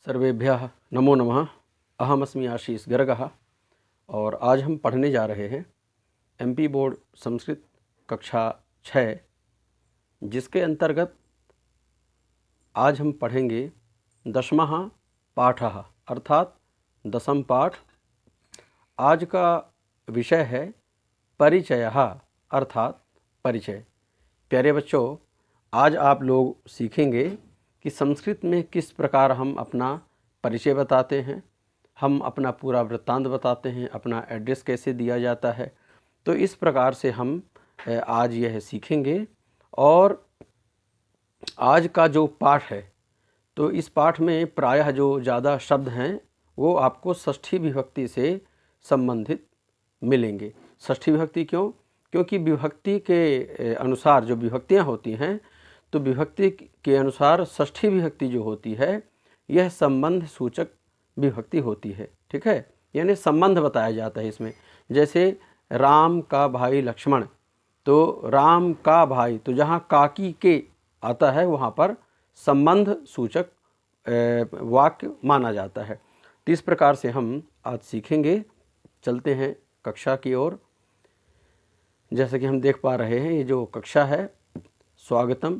सर्वेभ्यः नमो नमः। अहमस्मि आशीष गर्गः और आज हम पढ़ने जा रहे हैं एमपी बोर्ड संस्कृत कक्षा 6, जिसके अंतर्गत आज हम पढ़ेंगे दशमः पाठः अर्थात दसम पाठ। आज का विषय है परिचयः अर्थात परिचय। प्यारे बच्चों, आज आप लोग सीखेंगे कि संस्कृत में किस प्रकार हम अपना परिचय बताते हैं, हम अपना पूरा वृत्तांत बताते हैं, अपना एड्रेस कैसे दिया जाता है। तो इस प्रकार से हम आज यह सीखेंगे। और आज का जो पाठ है, तो इस पाठ में प्रायः जो ज़्यादा शब्द हैं वो आपको षष्ठी विभक्ति से संबंधित मिलेंगे। षष्ठी विभक्ति क्यों? क्योंकि विभक्ति के अनुसार जो विभक्तियाँ होती हैं, तो विभक्ति के अनुसार षष्ठी विभक्ति जो होती है यह संबंध सूचक विभक्ति होती है। ठीक है, यानी संबंध बताया जाता है इसमें। जैसे राम का भाई लक्ष्मण, तो राम का भाई, तो जहाँ काकी के आता है वहाँ पर संबंध सूचक वाक्य माना जाता है। तो इस प्रकार से हम आज सीखेंगे। चलते हैं कक्षा की ओर। जैसे कि हम देख पा रहे हैं, ये जो कक्षा है स्वागतम,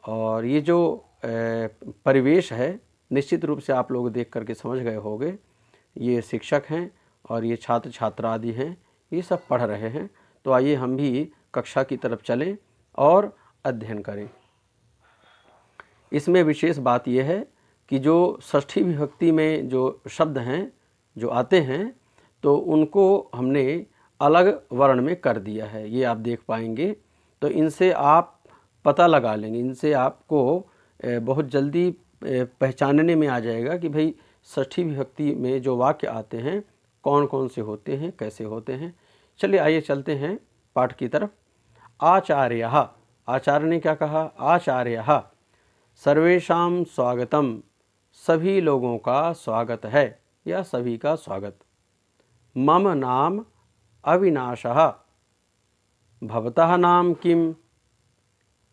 और ये जो परिवेश है निश्चित रूप से आप लोग देख करके समझ गए होंगे। ये शिक्षक हैं और ये छात्र छात्रा आदि हैं, ये सब पढ़ रहे हैं। तो आइए हम भी कक्षा की तरफ चलें और अध्ययन करें। इसमें विशेष बात यह है कि जो षष्ठी विभक्ति में जो शब्द हैं जो आते हैं, तो उनको हमने अलग वर्ण में कर दिया है, ये आप देख पाएंगे। तो इनसे आप पता लगा लेंगे, इनसे आपको बहुत जल्दी पहचानने में आ जाएगा कि भाई षष्ठी विभक्ति में जो वाक्य आते हैं कौन कौन से होते हैं, कैसे होते हैं। चलिए आइए चलते हैं पाठ की तरफ। आचार्यः, आचार्य ने क्या कहा? आचार्यः सर्वेषां स्वागतम, सभी लोगों का स्वागत है या सभी का स्वागत। मम नाम अविनाशः, भवतः नाम किम?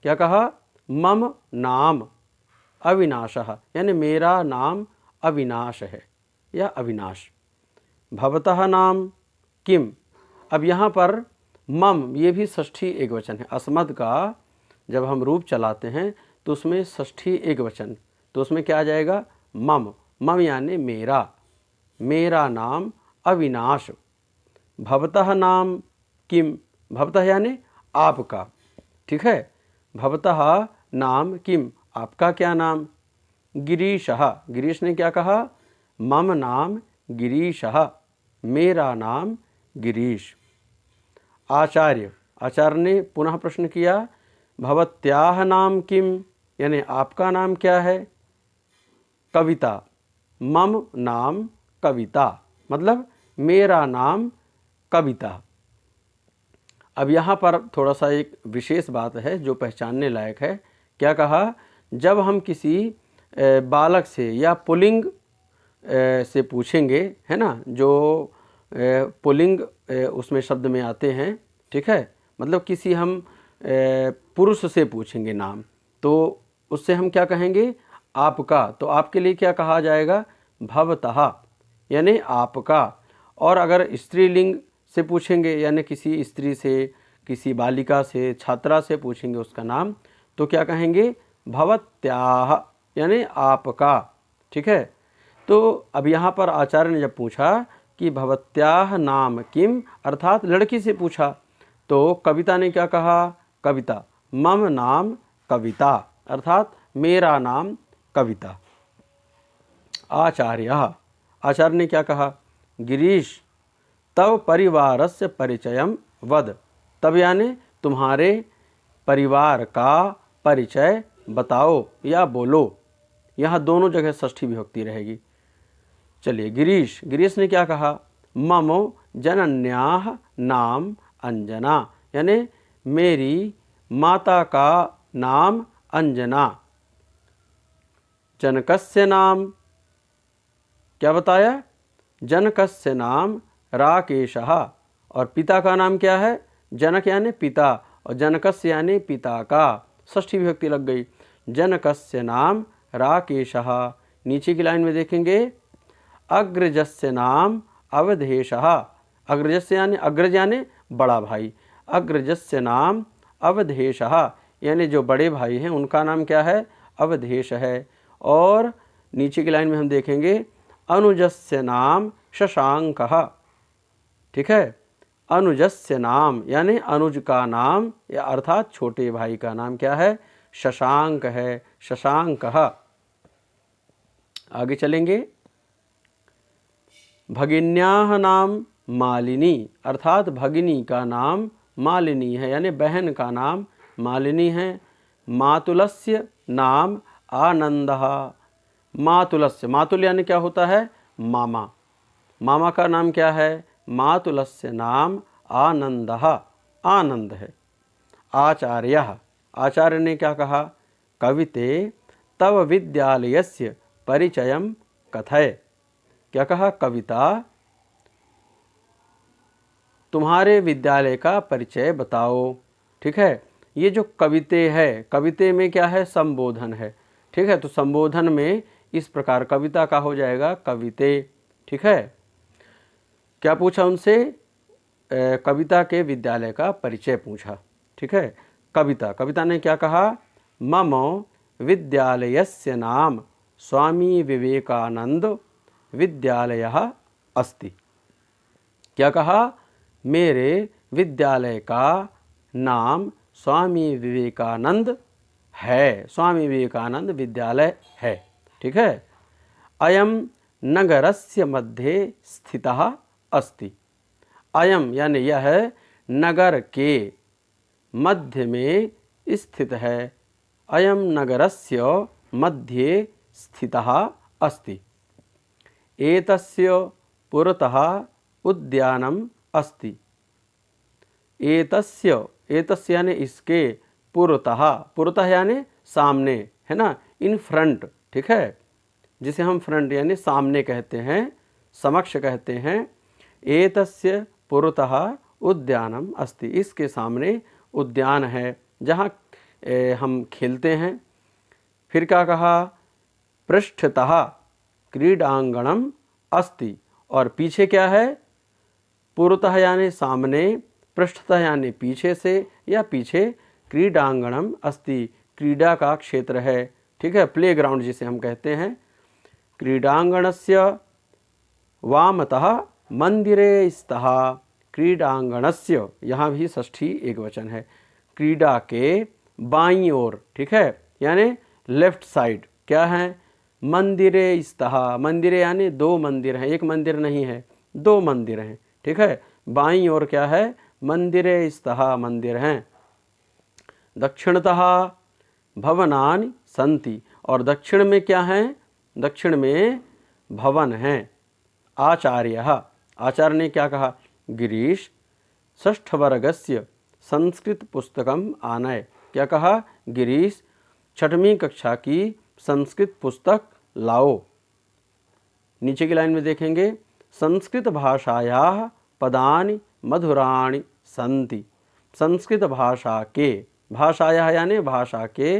क्या कहा? मम नाम अविनाशः, यानी मेरा नाम अविनाश है या अविनाश। भवतः नाम किम? अब यहाँ पर मम, ये भी षष्ठी एकवचन है। अस्मद का जब हम रूप चलाते हैं तो उसमें षष्ठी एकवचन, तो उसमें क्या आ जाएगा? मम। मम यानी मेरा, मेरा नाम अविनाश। भवतः नाम किम? भवतः यानी आपका। ठीक है, भवतः नाम किम, आपका क्या नाम? गिरीशः, गिरीश ने क्या कहा? मम नाम गिरीशः, मेरा नाम गिरीश। आचार्य, आचार्य ने पुनः प्रश्न किया, भवत्याः नाम किम, यानी आपका नाम क्या है? कविता। मम नाम कविता, मतलब मेरा नाम कविता। अब यहाँ पर थोड़ा सा एक विशेष बात है जो पहचानने लायक है। क्या कहा? जब हम किसी बालक से या पुल्लिंग से पूछेंगे, है ना, जो पुल्लिंग उसमें शब्द में आते हैं, ठीक है, मतलब किसी हम पुरुष से पूछेंगे नाम, तो उससे हम क्या कहेंगे? आपका। तो आपके लिए क्या कहा जाएगा? भवतः, यानी आपका। और अगर स्त्रीलिंग से पूछेंगे, यानी किसी स्त्री से, किसी बालिका से, छात्रा से पूछेंगे उसका नाम, तो क्या कहेंगे? भवत्याः, यानी आपका। ठीक है, तो अब यहाँ पर आचार्य ने जब पूछा कि भवत्याः नाम किम, अर्थात लड़की से पूछा, तो कविता ने क्या कहा? कविता। मम नाम कविता, अर्थात मेरा नाम कविता। आचार्यः, आचार्य ने क्या कहा? गिरीश तव परिवारस्य परिचयम वद, तब यानी तुम्हारे परिवार का परिचय बताओ या बोलो। यहाँ दोनों जगह षष्ठी विभक्ति रहेगी। चलिए, गिरीश, गिरीश ने क्या कहा? ममो जनन्याः नाम अंजना, यानी मेरी माता का नाम अंजना। जनकस्य नाम, क्या बताया? जनकस्य नाम राकेशः, और पिता का नाम क्या है? जनक यानी पिता, और जनकस्य यानी पिता का, षष्ठी विभक्ति लग गई। जनकस्य नाम राकेशः नीचे की लाइन में देखेंगे अग्रजस्य नाम अवधेशः। अग्रजस्य यानी अग्रज यानी बड़ा भाई, अग्रजस्य नाम अवधेशः यानी जो बड़े भाई हैं उनका नाम क्या है, अवधेश है। और नीचे की लाइन में हम देखेंगे अनुजस्य नाम शशांकः। ठीक है, अनुजस्य नाम यानी अनुज का नाम या अर्थात छोटे भाई का नाम क्या है, शशांक है, शशांकः। आगे चलेंगे, भगिन्याः नाम मालिनी अर्थात भगिनी का नाम मालिनी है यानी बहन का नाम मालिनी है। मातुलस्य नाम आनंदः। मातुलस्य, मातुल यानी क्या होता है, मामा, मामा का नाम क्या है, मातुलस्य नाम आनंदः, आनंद है। आचार्यः, आचार्य ने क्या कहा, कविते तव विद्यालयस्य परिचयं कथय। क्या कहा, कविता तुम्हारे विद्यालय का परिचय बताओ। ठीक है, ये जो कविते है, कविते में क्या है, संबोधन है। ठीक है, तो संबोधन में इस प्रकार कविता का हो जाएगा कविते। ठीक है, क्या पूछा उनसे, कविता के विद्यालय का परिचय पूछा। ठीक है, कविता, कविता ने क्या कहा, मम विद्यालयस्य नाम स्वामी विवेकानंद विद्यालयः अस्ति। क्या कहा, मेरे विद्यालय का नाम स्वामी विवेकानंद है, स्वामी विवेकानंद विद्यालय है। ठीक है, अयम नगरस्य मध्ये स्थितः अस्ति। अयम यानी यह नगर के मध्य में स्थित है। अयम नगरस्य मध्ये स्थितः अस्ति। एतस्य पुरतः उद्यानम अस्ति। एतस्य, एतस्य यानी इसके, पुरतः, पुरतः यानी सामने, है ना, इन फ्रंट। ठीक है, जिसे हम फ्रंट यानी सामने कहते हैं, समक्ष कहते हैं। एतस्य पुरतः उद्यानम अस्ति, इसके सामने उद्यान है जहाँ हम खेलते हैं। फिर क्या कहा, पृष्ठतः क्रीडांगणम अस्ति, और पीछे क्या है, पुरतः यानी सामने, पृष्ठतः यानी पीछे से या पीछे, क्रीडांगणम अस्ति, क्रीडा का क्षेत्र है। ठीक है, प्ले ग्राउंड जिसे हम कहते हैं। क्रीडांगणस्य वामतः मंदिरे स्तः। क्रीडांगणस्य, यहाँ भी षष्ठी एक वचन है, क्रीडा के बाईं ओर। ठीक है, यानी लेफ्ट साइड क्या है, मंदिरे स्तः। मंदिरे यानी दो मंदिर हैं, एक मंदिर नहीं है, दो मंदिर हैं। ठीक है, बाईं ओर क्या है, मंदिरे स्तः, मंदिर हैं। दक्षिणतः भवनानि सन्ति, और दक्षिण में क्या है, दक्षिण में भवन हैं। आचार्यः, आचार्य ने क्या कहा, गिरीश षष्ठवर्गस्य संस्कृत पुस्तकम आनय। क्या कहा, गिरीश छठवीं कक्षा की संस्कृत पुस्तक लाओ। नीचे की लाइन में देखेंगे, संस्कृत भाषायाः पदानि मधुराणि सन्ति। संस्कृत भाषा के, भाषायाः यानी भाषा के,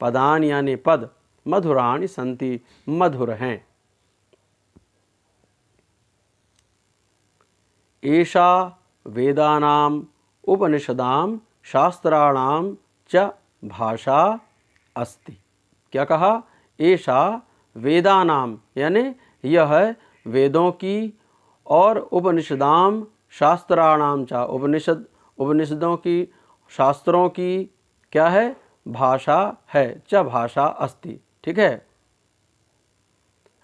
पदानि यानी पद, मधुराणि सन्ति मधुर हैं। एषा वेदानाम उपनिषदाम शास्त्राणाम च भाषा अस्ति। क्या कहा, एषा वेदानाम यानी यह वेदों की, और उपनिषदाम शास्त्राणाम च, उपनिषद, उपनिषदों की, शास्त्रों की क्या है, भाषा है, च भाषा अस्ति। ठीक है,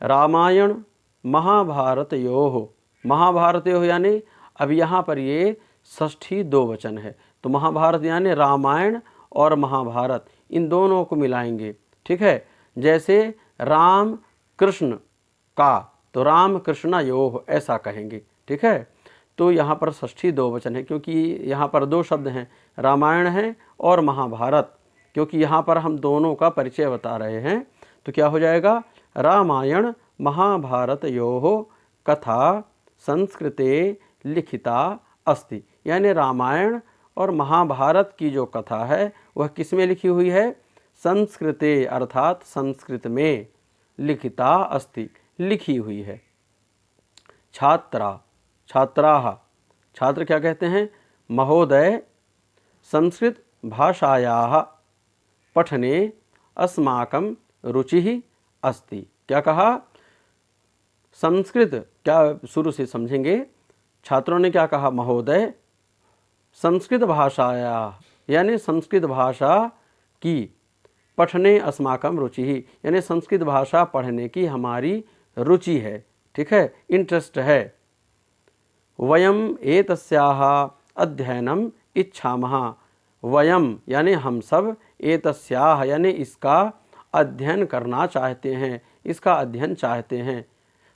रामायण महाभारतयोः, महाभारतयोः यानी अब यहाँ पर ये षष्ठी दो वचन है, तो महाभारत यानी रामायण और महाभारत, इन दोनों को मिलाएंगे। ठीक है, जैसे राम कृष्ण का, तो राम कृष्णयोः ऐसा कहेंगे। ठीक है, तो यहाँ पर षष्ठी दो वचन है क्योंकि यहाँ पर दो शब्द हैं, रामायण है और महाभारत, क्योंकि यहाँ पर हम दोनों का परिचय बता रहे हैं। तो क्या हो जाएगा, रामायण महाभारतयोः कथा संस्कृते लिखिता अस्ति, यानी रामायण और महाभारत की जो कथा है वह किस में लिखी हुई है, संस्कृते अर्थात संस्कृत में। लिखिता अस्ति, लिखी हुई है। छात्रा, छात्राः, छात्र क्या कहते हैं? महोदय, संस्कृत भाषायाः पठने अस्माकं रुचिः अस्ति। क्या कहा? संस्कृत, क्या शुरू से समझेंगे। छात्रों ने क्या कहा? महोदय, संस्कृत भाषाया यानी संस्कृत भाषा की, पठने अस्माकं रुचि ही यानी संस्कृत भाषा पढ़ने की हमारी रुचि है, ठीक है, इंटरेस्ट है। वयम एतस्याः अध्ययनम इच्छामः, वयम यानी हम सब, एतस्याः यानी इसका अध्ययन करना चाहते हैं, इसका अध्ययन चाहते हैं,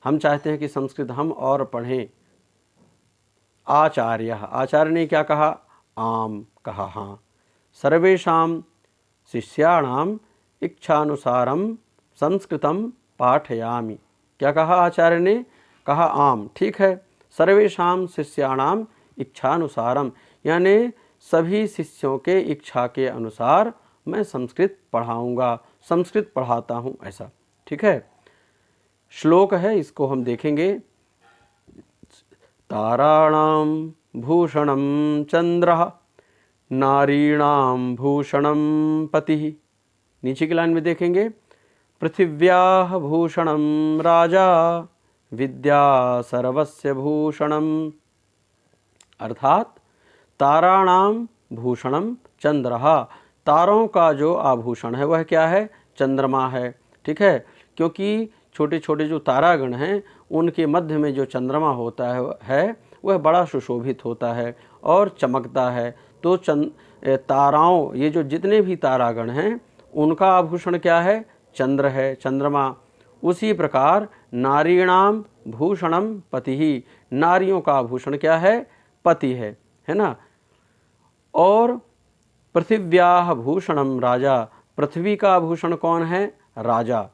हम चाहते हैं कि संस्कृत हम और पढ़ें। आचार्य, आचार्य ने क्या कहा? आम कहा, हाँ। सर्वेषां शिष्याणाम इच्छानुसारम संस्कृतम पाठयामि। क्या कहा आचार्य ने? कहा आम, ठीक है। सर्वेषां शिष्याणाम इच्छानुसारम यानी सभी शिष्यों के इच्छा के अनुसार मैं संस्कृत पढ़ाऊँगा, संस्कृत पढ़ाता हूँ, ऐसा, ठीक है। श्लोक है, इसको हम देखेंगे। ताराणां भूषणं चंद्रः, नारीणां भूषणं पतिः। नीचे की लाइन में देखेंगे, पृथिव्याः भूषणं राजा, विद्या सर्वस्य भूषणम्। अर्थात ताराणां भूषणं चंद्रः, तारों का जो आभूषण है वह क्या है? चंद्रमा है, ठीक है। क्योंकि छोटे छोटे जो तारागण हैं उनके मध्य में जो चंद्रमा होता है वह बड़ा सुशोभित होता है और चमकता है। तो ताराओं, ये जो जितने भी तारागण हैं उनका आभूषण क्या है? चंद्र है, चंद्रमा। उसी प्रकार नारीणाम भूषणम पतिः, नारियों का आभूषण क्या है? पति है ना। और पृथिव्याः भूषणम राजा, पृथ्वी का आभूषण कौन है? राजा।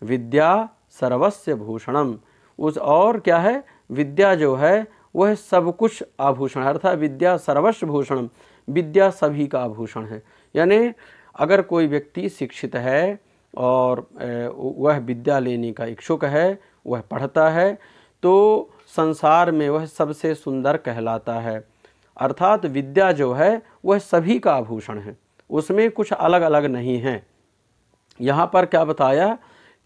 विद्या सर्वस्य भूषणम, उस और क्या है? विद्या जो है वह सब कुछ आभूषण है, अर्थात विद्या सर्वस्व भूषणम, विद्या सभी का आभूषण है। यानी अगर कोई व्यक्ति शिक्षित है और वह विद्या लेने का इच्छुक है, वह पढ़ता है, तो संसार में वह सबसे सुंदर कहलाता है। अर्थात विद्या जो है वह सभी का आभूषण है, उसमें कुछ अलग अलग नहीं है। यहाँ पर क्या बताया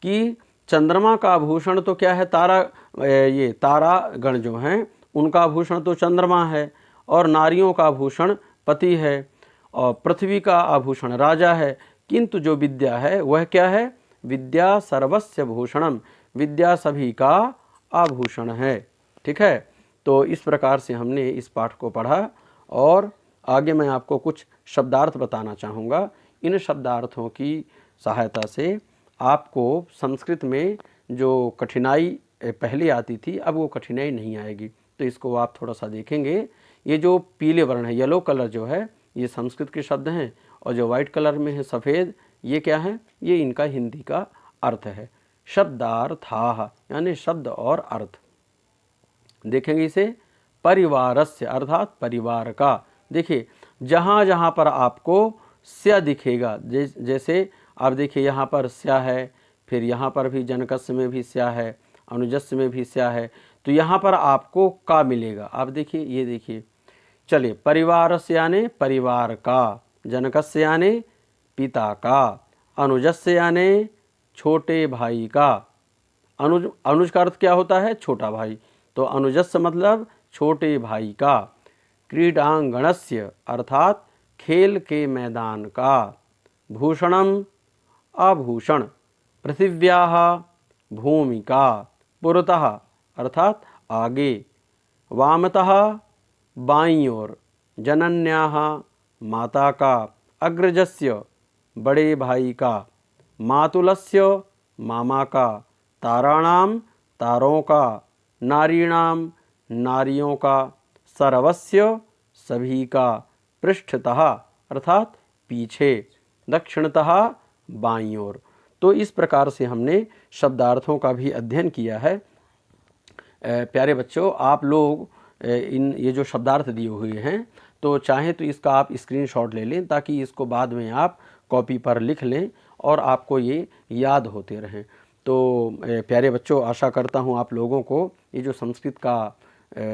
कि चंद्रमा का आभूषण तो क्या है? तारा, ये तारागण जो हैं उनका आभूषण तो चंद्रमा है, और नारियों का आभूषण पति है, और पृथ्वी का आभूषण राजा है। किंतु जो विद्या है वह क्या है? विद्या सर्वस्य भूषणम, विद्या सभी का आभूषण है, ठीक है। तो इस प्रकार से हमने इस पाठ को पढ़ा, और आगे मैं आपको कुछ शब्दार्थ बताना चाहूँगा। इन शब्दार्थों की सहायता से आपको संस्कृत में जो कठिनाई पहले आती थी अब वो कठिनाई नहीं आएगी। तो इसको आप थोड़ा सा देखेंगे। ये जो पीले वर्ण है, येलो कलर जो है, ये संस्कृत के शब्द हैं, और जो वाइट कलर में है सफ़ेद, ये क्या है? ये इनका हिंदी का अर्थ है। शब्दार्थाः यानी शब्द और अर्थ। देखेंगे इसे। परिवारस्य अर्थात परिवार का। देखिए जहाँ जहाँ पर आपको स्या दिखेगा, जैसे आप देखिए यहाँ पर स्या है, फिर यहाँ पर भी जनकस्य में भी स्या है, अनुजस्य में भी स्या है, तो यहाँ पर आपको का मिलेगा। आप देखिए, ये देखिए, चलिए, परिवारस्य यानी परिवार का, जनकस्य यानी पिता का, अनुजस्य यानी छोटे भाई का। अनुज का अर्थ क्या होता है? छोटा भाई। तो अनुजस्य मतलब छोटे भाई का। क्रीडांगणस्य अर्थात खेल के मैदान का। भूषणम आभूषण। पृथिव्याः भूमिका। पुरतः अर्थात आगे। वामतः बाईं ओर। जनन्याः माता का। अग्रजस्य बड़े भाई का। मातुलस्य मामा का। ताराणाम तारों का। नारीणाम नारियों का। सर्वस्य सभी का। पृष्ठतः अर्थात पीछे। दक्षिणतः बाईं ओर। तो इस प्रकार से हमने शब्दार्थों का भी अध्ययन किया है। प्यारे बच्चों, आप लोग ये जो शब्दार्थ दिए हुए हैं, तो चाहें तो इसका आप स्क्रीनशॉट ले लें, ताकि इसको बाद में आप कॉपी पर लिख लें और आपको ये याद होते रहें। तो प्यारे बच्चों, आशा करता हूँ आप लोगों को ये जो संस्कृत का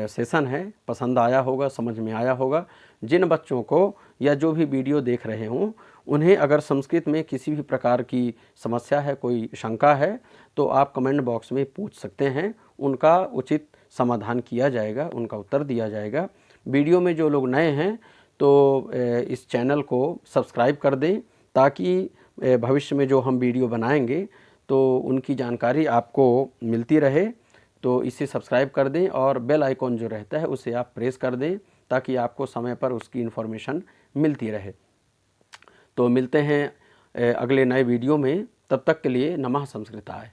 सेशन है पसंद आया होगा, समझ में आया होगा। जिन बच्चों को या जो भी वीडियो देख रहे हों, उन्हें अगर संस्कृत में किसी भी प्रकार की समस्या है, कोई शंका है, तो आप कमेंट बॉक्स में पूछ सकते हैं। उनका उचित समाधान किया जाएगा, उनका उत्तर दिया जाएगा। वीडियो में जो लोग नए हैं तो इस चैनल को सब्सक्राइब कर दें, ताकि भविष्य में जो हम वीडियो बनाएंगे तो उनकी जानकारी आपको मिलती रहे। तो इसे सब्सक्राइब कर दें और बेल आइकॉन जो रहता है उसे आप प्रेस कर दें, ताकि आपको समय पर उसकी इन्फॉर्मेशन मिलती रहे। तो मिलते हैं अगले नए वीडियो में। तब तक के लिए नमः संस्कृताय।